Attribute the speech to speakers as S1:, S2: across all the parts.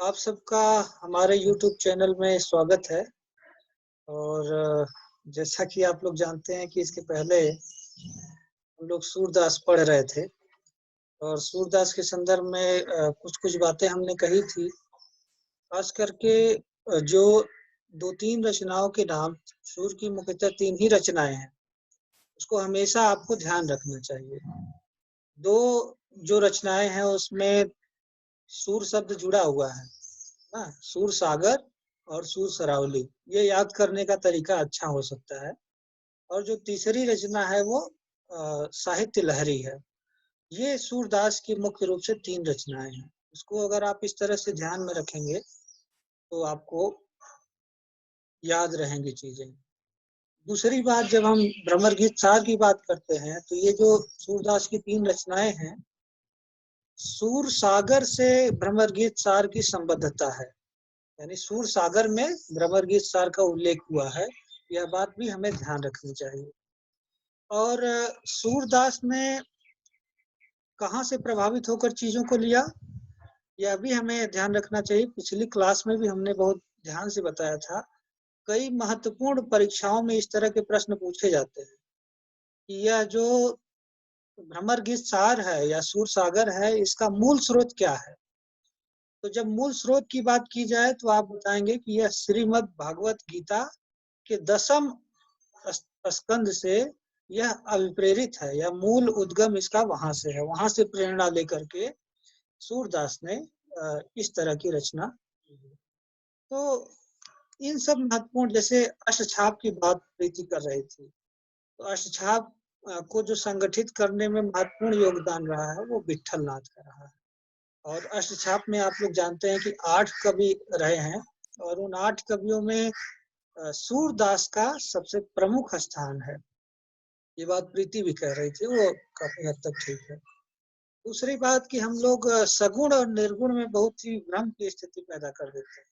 S1: आप सबका हमारे YouTube चैनल में स्वागत है। और जैसा कि आप लोग जानते हैं कि इसके पहले हम लोग सूरदास पढ़ रहे थे और सूरदास के संदर्भ में कुछ-कुछ बातें हमने कही थी। खास करके जो 2-3 रचनाओं के नाम, सूर की मुख्यतः 3 ही रचनाएँ हैं, उसको हमेशा आपको ध्यान रखना चाहिए। 2 जो रचनाएँ हैं उसमें सूर शब्द जुड़ा हुआ है। हाँ, सूर सागर और सूर सरावली, ये याद करने का तरीका अच्छा हो सकता है। और जो तीसरी रचना है वो साहित्य लहरी है। ये सूरदास की मुख्य रूप से 3 रचनाएँ हैं। इसको अगर आप इस तरह से ध्यान में रखेंगे, तो आपको याद रहेंगी चीज़ें। दूसरी बात, जब हम भ्रमर गीत सार की बात करते हैं, तो ये जो सूरदास की 3 रचनाएँ हैं, सूर सागर से भ्रमर गीत सार की संबद्धता है। यानी सूर सागर में भ्रमर गीत सार का उल्लेख हुआ है, यह बात भी हमें ध्यान रखनी चाहिए। और सूरदास ने कहाँ से प्रभावित होकर चीज़ों को लिया, यह भी हमें ध्यान रखना चाहिए। पिछली क्लास में भी हमने बहुत ध्यान से बताया था, कई महत्वपूर्ण परीक्षाओं में इस तरह के प्रश्न पूछे जाते हैं कि यह जो भ्रमर गीत सार है या सूर सागर है, इसका मूल स्रोत क्या है? तो जब मूल स्रोत की बात की जाए तो आप बताएँगे कि यह श्रीमद् भागवत गीता के 10th स्कंद से यह अभिप्रेरित है, या मूल उद्गम इसका वहाँ से है। वहाँ से प्रेरणा लेकर के सूरदास ने इस तरह की रचना की है। तो इन सब महत्वपूर्ण, जैसे अष्टछाप की बात प्रीति कर रही थी, तो अष्टछाप को जो संगठित करने में महत्वपूर्ण योगदान रहा है, वो विट्ठल नाथ का रहा है। और अष्टछाप में आप लोग जानते हैं कि 8 कवि रहे हैं, और उन 8 कवियों में सूरदास का सबसे प्रमुख स्थान है। ये बात प्रीति भी कह रही थी, वो काफ़ी हद तक ठीक है। दूसरी बात कि हम लोग सगुण और निर्गुण में बहुत ही भ्रम की स्थिति पैदा कर देते हैं।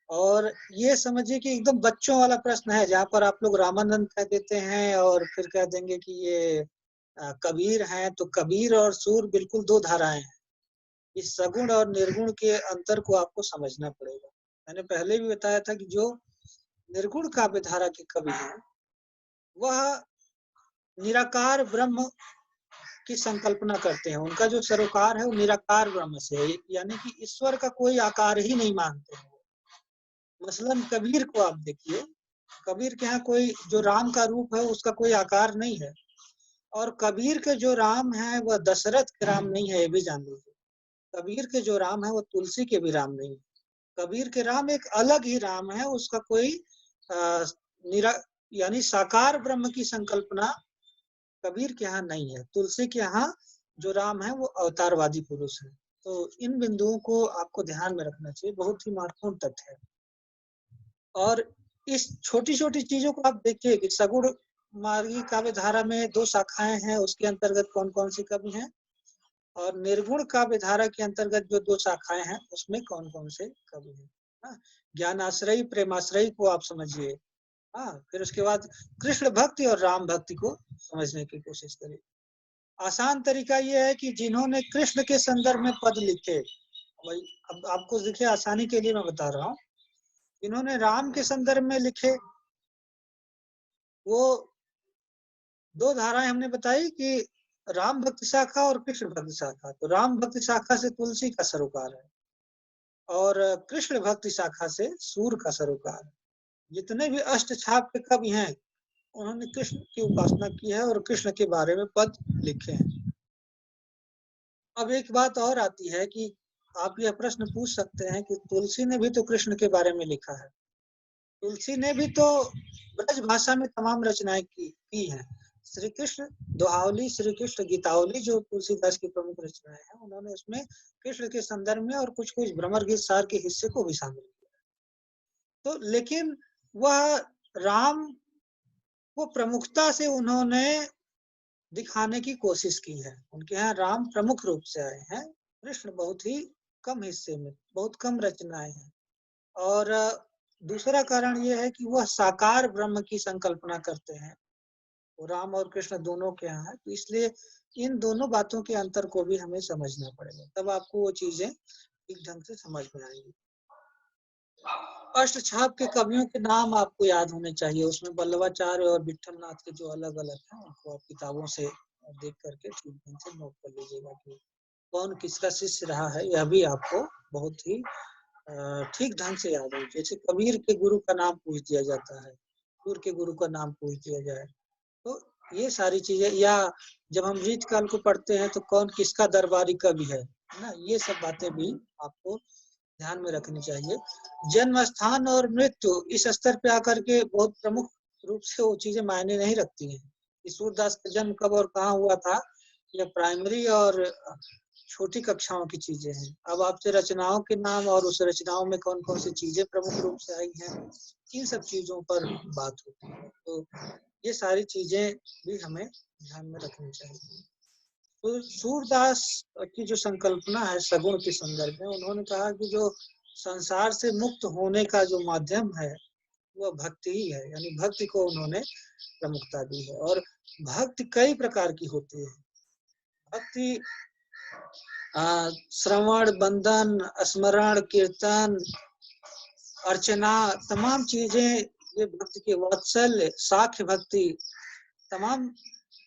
S1: और ये समझिए कि एकदम बच्चों वाला प्रश्न है, जहाँ पर आप लोग रामानंद कह देते हैं और फिर कह देंगे कि ये कबीर हैं, तो कबीर और सूर बिल्कुल 2 धाराएँ हैं। इस सगुण और निर्गुण के अंतर को आपको समझना पड़ेगा। मैंने पहले भी बताया था कि जो निर्गुण काव्य धारा के कवि हैं, वह निराकार ब्रह्म की संकल्पना करते हैं। उनका जो सरोकार है वो निराकार ब्रह्म से है, यानी कि ईश्वर का कोई आकार ही नहीं मानते हैं। मसलन कबीर को आप देखिए, कबीर के यहाँ कोई जो राम का रूप है उसका कोई आकार नहीं है, और कबीर के जो राम है वह दशरथ के राम नहीं है, ये भी जान लीजिए। कबीर के जो राम है वो तुलसी के भी राम नहीं है। कबीर के राम एक अलग ही राम है, उसका कोई अ, निरा यानी साकार ब्रह्म की संकल्पना कबीर के यहाँ नहीं है। तुलसी के यहाँ जो राम है वो अवतारवादी पुरुष है। तो इन बिंदुओं को आपको ध्यान में रखना चाहिए, बहुत ही महत्वपूर्ण तथ्य है। और इस छोटी-छोटी चीज़ों को आप देखिए कि सगुण मार्गी काव्य धारा में 2 शाखाएँ हैं, उसके अंतर्गत कौन-कौन सी कवि हैं, और निर्गुण काव्य धारा के अंतर्गत जो 2 शाखाएँ हैं, उसमें कौन-कौन से कवि हैं। हाँ, ज्ञानाश्रयी, प्रेमाश्रयी को आप समझिए। हाँ, फिर उसके बाद कृष्ण भक्ति और राम भक्ति को समझने की कोशिश करिए। आसान तरीका ये है कि जिन्होंने कृष्ण के संदर्भ में पद लिखे, वही अब आपको देखिए आसानी के लिए मैं बता रहा हूँ, इन्होंने राम के संदर्भ में लिखे, वो 2 धाराएँ हमने बताई कि राम भक्ति शाखा और कृष्ण भक्ति शाखा। तो राम भक्ति शाखा से तुलसी का सरोकार है, और कृष्ण भक्ति शाखा से सूर का सरोकार है। जितने भी अष्टछाप के कवि हैं, उन्होंने कृष्ण की उपासना की है और कृष्ण के बारे में पद लिखे हैं। अब एक बात और आती है कि आप यह प्रश्न पूछ सकते हैं कि तुलसी ने भी तो कृष्ण के बारे में लिखा है। तुलसी ने भी तो ब्रज भाषा में तमाम रचनाएं की हैं। श्री कृष्ण दोहावली, श्री कृष्ण गीतावली जो तुलसीदास की प्रमुख रचनाएं हैं, उन्होंने उसमें कृष्ण के संदर्भ में और कुछ-कुछ भ्रमर गीत सार के हिस्से को भी शामिल किया। तो लेकिन वह राम को प्रमुखता से उन्होंने दिखाने की कोशिश की है। उनके यहाँ राम प्रमुख रूप से आए हैं, कृष्ण बहुत ही कम हिस्से में, बहुत कम रचनाएँ हैं। और दूसरा कारण ये है कि वह साकार ब्रह्म की संकल्पना करते हैं। वो राम और कृष्ण दोनों के यहाँ है, तो इसलिए इन दोनों बातों के अंतर को भी हमें समझना पड़ेगा। तब आपको वो चीज़ें ठीक ढंग से समझ में आएंगे। अष्टछाप के कवियों के नाम आपको याद होने चाहिए। उसमें वल्लभाचार्य और विठल नाथ के जो अलग अलग हैं उनको आप किताबों से देख करके ठीक ढंग से नोट कर लीजिएगा कि कौन किसका शिष्य रहा है। यह भी आपको बहुत ही ठीक ढंग से याद हो। जैसे कबीर के गुरु का नाम पूछ दिया जाता है, सूर के गुरु का नाम पूछ दिया जाए, तो ये सारी चीजें, या जब हम रीत काल को पढ़ते हैं तो कौन किसका दरबारी कवि है ना, ये सब बातें भी आपको ध्यान में रखनी चाहिए। जन्म स्थान और मृत्यु इस स्तर पे आकर के बहुत प्रमुख रूप से वो चीजें मायने नहीं रखती हैं कि सूरदास का जन्म कब और कहाँ हुआ था। यह प्राइमरी और छोटी कक्षाओं की चीजें हैं। अब आपसे रचनाओं के नाम और उस रचनाओं में कौन कौन सी चीजें प्रमुख रूप से आई हैं, इन सब चीजों पर बात होती है। तो ये सारी चीजें भी हमें ध्यान में रखनी चाहिए। तो सूरदास की जो संकल्पना है सगुण के संदर्भ में, उन्होंने कहा कि जो संसार से मुक्त होने का जो माध्यम है वह भक्ति ही है, यानी भक्ति को उन्होंने प्रमुखता दी है। और भक्ति कई प्रकार की होती है। भक्ति श्रवण, बंधन, स्मरण, कीर्तन, अर्चना, तमाम चीजें ये भक्ति के, वात्सल्य, साख्य भक्ति, तमाम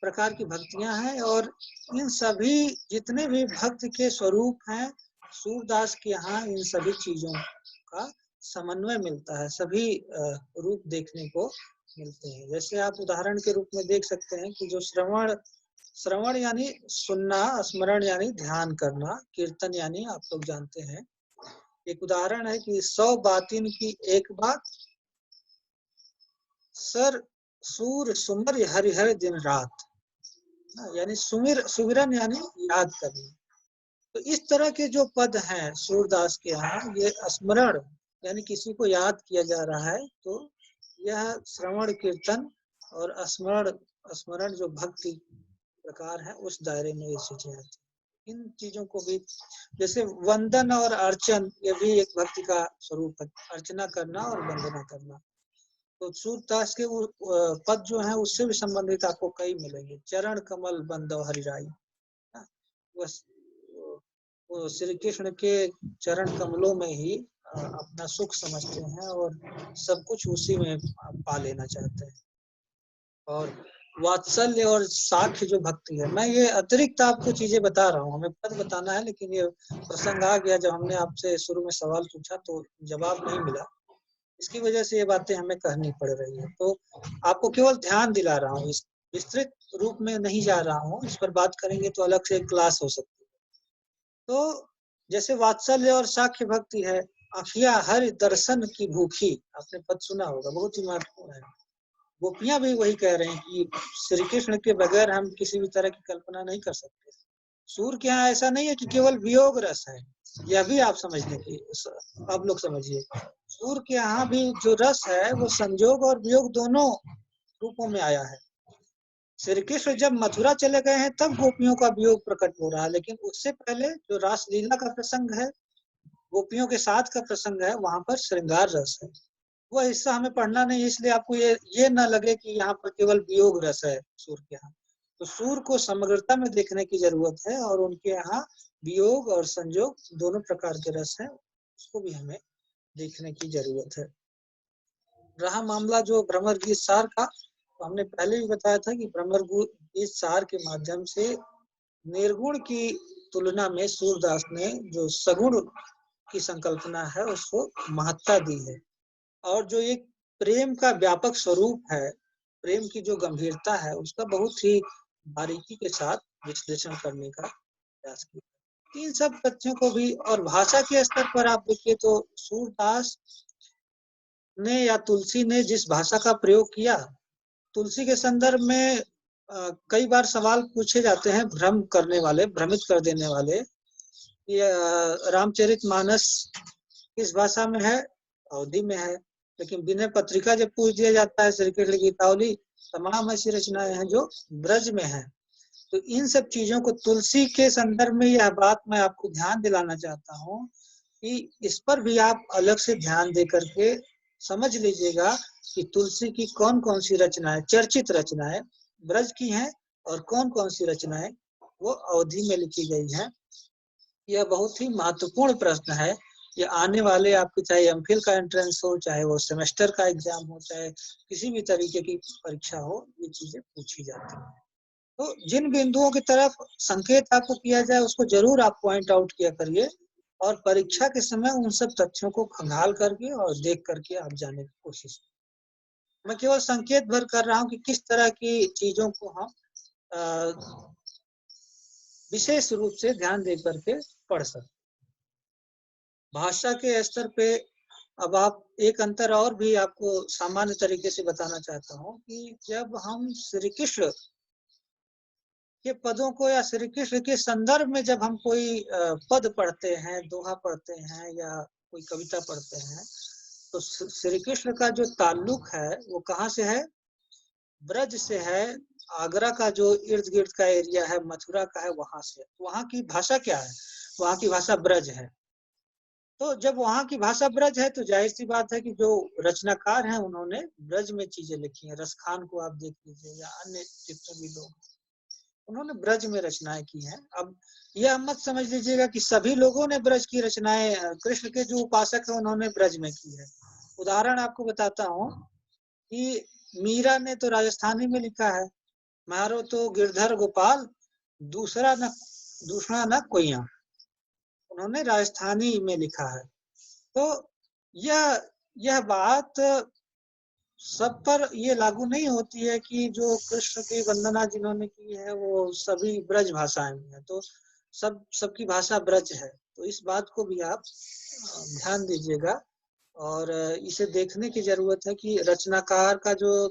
S1: प्रकार की भक्तियां हैं। और इन सभी जितने भी भक्ति के स्वरूप हैं, सूरदास के यहाँ इन सभी चीजों का समन्वय मिलता है, सभी रूप देखने को मिलते हैं। जैसे आप उदाहरण के रूप में देख सकते हैं कि जो श्रवण यानी सुनना, स्मरण यानी ध्यान करना, कीर्तन यानी आप लोग जानते हैं। एक उदाहरण है कि 100 बातिन की एक बात, सर सूर सुमर हरिहर दिन रात, यानी सुमिरन यानी याद करना। तो इस तरह के जो पद हैं सूरदास के यहाँ, ये स्मरण यानी किसी को याद किया जा रहा है, तो यह श्रवण, कीर्तन और स्मरण जो भक्ति प्रकार है उस दायरे में ये चीजें आती हैं। इन चीजों को भी, जैसे वंदन और अर्चन, ये भी एक भक्ति का स्वरूप है, अर्चना करना और वंदना करना। तो सूरदास के पद जो है उससे भी संबंधित आपको कई मिलेंगे। चरण कमल बंदो हरिराई, वो श्री कृष्ण के चरण कमलों में ही अपना सुख समझते हैं और सब कुछ उसी में पा लेना चाहते हैं। और वात्सल्य और साख्य जो भक्ति है, मैं ये अतिरिक्त आपको चीजें बता रहा हूँ, हमें पद बताना है, लेकिन ये प्रसंग आ गया जब हमने आपसे शुरू में सवाल पूछा तो जवाब नहीं मिला, इसकी वजह से ये बातें हमें कहनी पड़ रही है। तो आपको केवल ध्यान दिला रहा हूँ, इस विस्तृत रूप में नहीं जा रहा हूँ, इस पर बात करेंगे तो अलग से क्लास हो सकती है। तो जैसे वात्सल्य और साख्य भक्ति है, अखिया हर दर्शन की भूखी, आपने पद सुना होगा, बहुत ही महत्वपूर्ण है। गोपियां भी वही कह रहे हैं कि श्री कृष्ण के बगैर हम किसी भी तरह की कल्पना नहीं कर सकते। सूर के यहाँ ऐसा नहीं है कि केवल वियोग रस है, यह भी आप समझने की, आप लोग समझिए। सूर के यहाँ भी जो रस है वो संजोग और वियोग दोनों रूपों में आया है। श्री कृष्ण जब मथुरा चले गए हैं तब गोपियों का वियोग प्रकट हो रहा है, लेकिन उससे पहले जो रासलीला का प्रसंग है, गोपियों के साथ का प्रसंग है, वहां पर श्रृंगार रस है। वह हिस्सा हमें पढ़ना नहीं, इसलिए आपको ये न लगे कि यहाँ पर केवल वियोग रस है सूर के यहाँ। तो सूर को समग्रता में देखने की जरूरत है, और उनके यहाँ वियोग और संयोग दोनों प्रकार के रस हैं, उसको भी हमें देखने की जरूरत है। रहा मामला जो भ्रमर गीत सार का, तो हमने पहले भी बताया था कि भ्रमर गीत सार के माध्यम से निर्गुण की तुलना में सूरदास ने जो सगुण की संकल्पना है उसको महत्ता दी है। और जो एक प्रेम का व्यापक स्वरूप है, प्रेम की जो गंभीरता है, उसका बहुत ही बारीकी के साथ विश्लेषण करने का प्रयास किया। इन सब तथ्यों को भी, और भाषा के स्तर पर आप देखिए तो सूरदास ने या तुलसी ने जिस भाषा का प्रयोग किया, तुलसी के संदर्भ में कई बार सवाल पूछे जाते हैं भ्रम करने वाले, भ्रमित कर देने वाले। रामचरितमानस किस भाषा में है? अवधी में है। लेकिन विनय पत्रिका जब पूछ दिया जाता है, श्री कृष्ण गीतावली, तमाम ऐसी रचनाएं हैं जो ब्रज में है। तो इन सब चीजों को तुलसी के संदर्भ में यह बात मैं आपको ध्यान दिलाना चाहता हूँ कि इस पर भी आप अलग से ध्यान दे करके समझ लीजिएगा कि तुलसी की कौन कौन सी रचनाएं, चर्चित रचनाएं ब्रज की हैं, और कौन कौन सी रचनाएं वो अवधि में लिखी गई हैं। यह बहुत ही महत्वपूर्ण प्रश्न है। ये आने वाले आपके चाहे एमफिल का एंट्रेंस हो, चाहे वो सेमेस्टर का एग्जाम हो, चाहे किसी भी तरीके की परीक्षा हो, ये चीजें पूछी जाती हैं। तो जिन बिंदुओं की तरफ संकेत आपको किया जाए उसको जरूर आप पॉइंट आउट किया करिए, और परीक्षा के समय उन सब तथ्यों को खंगाल करके और देख करके आप जाने की कोशिश। मैं केवल संकेत भर कर रहा हूँ कि किस तरह की चीजों को हम विशेष रूप से ध्यान दे करके पढ़ सकते। भाषा के स्तर पे अब आप एक अंतर और भी आपको सामान्य तरीके से बताना चाहता हूँ कि जब हम श्री कृष्ण के पदों को या श्री कृष्ण के संदर्भ में जब हम कोई पद पढ़ते हैं, दोहा पढ़ते हैं या कोई कविता पढ़ते हैं, तो श्री कृष्ण का जो ताल्लुक है वो कहाँ से है? ब्रज से है। आगरा का जो इर्द गिर्द का एरिया है, मथुरा का है, वहां से। वहां की भाषा क्या है? वहां की भाषा ब्रज है। तो जब वहां की भाषा ब्रज है तो जाहिर सी बात है कि जो रचनाकार हैं उन्होंने ब्रज में चीजें लिखी हैं। रसखान को आप देख लीजिए या अन्य जितने भी लोग, उन्होंने ब्रज में रचनाएं की हैं। अब यह मत समझ लीजिएगा कि सभी लोगों ने ब्रज की रचनाएं, कृष्ण के जो उपासक है उन्होंने ब्रज में की है। उदाहरण आपको बताता हूँ कि मीरा ने तो राजस्थानी में लिखा है, मारो तो गिरधर गोपाल, दूसरा न कोइया, उन्होंने राजस्थानी में लिखा है। तो यह बात सब पर ये लागू नहीं होती है कि जो कृष्ण की वंदना जिन्होंने की है वो सभी ब्रज भाषाएं में है, तो सबकी भाषा ब्रज है। तो इस बात को भी आप ध्यान दीजिएगा, और इसे देखने की जरूरत है कि रचनाकार का जो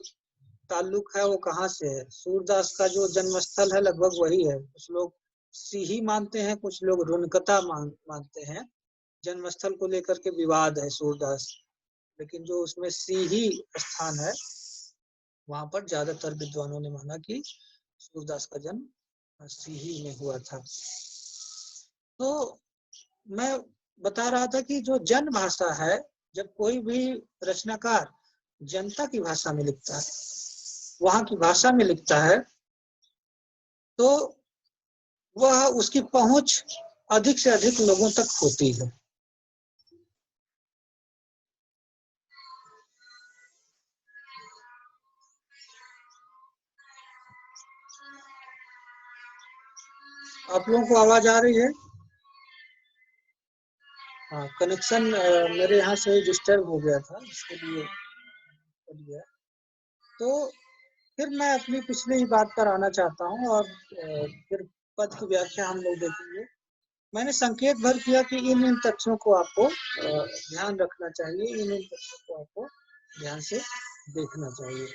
S1: ताल्लुक है वो कहाँ से है। सूरदास का जो जन्मस्थल है लगभग वही है। कुछ लोग सीही मानते हैं, कुछ लोग रुनकता मानते हैं। जन्मस्थल को लेकर के विवाद है सूरदास, लेकिन जो उसमें सीही स्थान है वहां पर ज्यादातर विद्वानों ने माना कि सूरदास का जन्म सीही में हुआ था। तो मैं बता रहा था कि जो जन भाषा है, जब कोई भी रचनाकार जनता की भाषा में लिखता है, वहां की भाषा में लिखता है, तो वह उसकी पहुंच अधिक से अधिक लोगों तक होती है। आप लोगों को आवाज आ रही है? हाँ, कनेक्शन मेरे यहाँ से डिस्टर्ब हो गया था, इसके लिए। तो फिर मैं अपनी पिछली ही बात पर आना चाहता हूँ, और फिर पद की व्याख्या हम लोग देखेंगे। मैंने संकेत भर किया कि इन तथ्यों को आपको ध्यान रखना चाहिए, इन तथ्यों को आपको ध्यान से देखना चाहिए।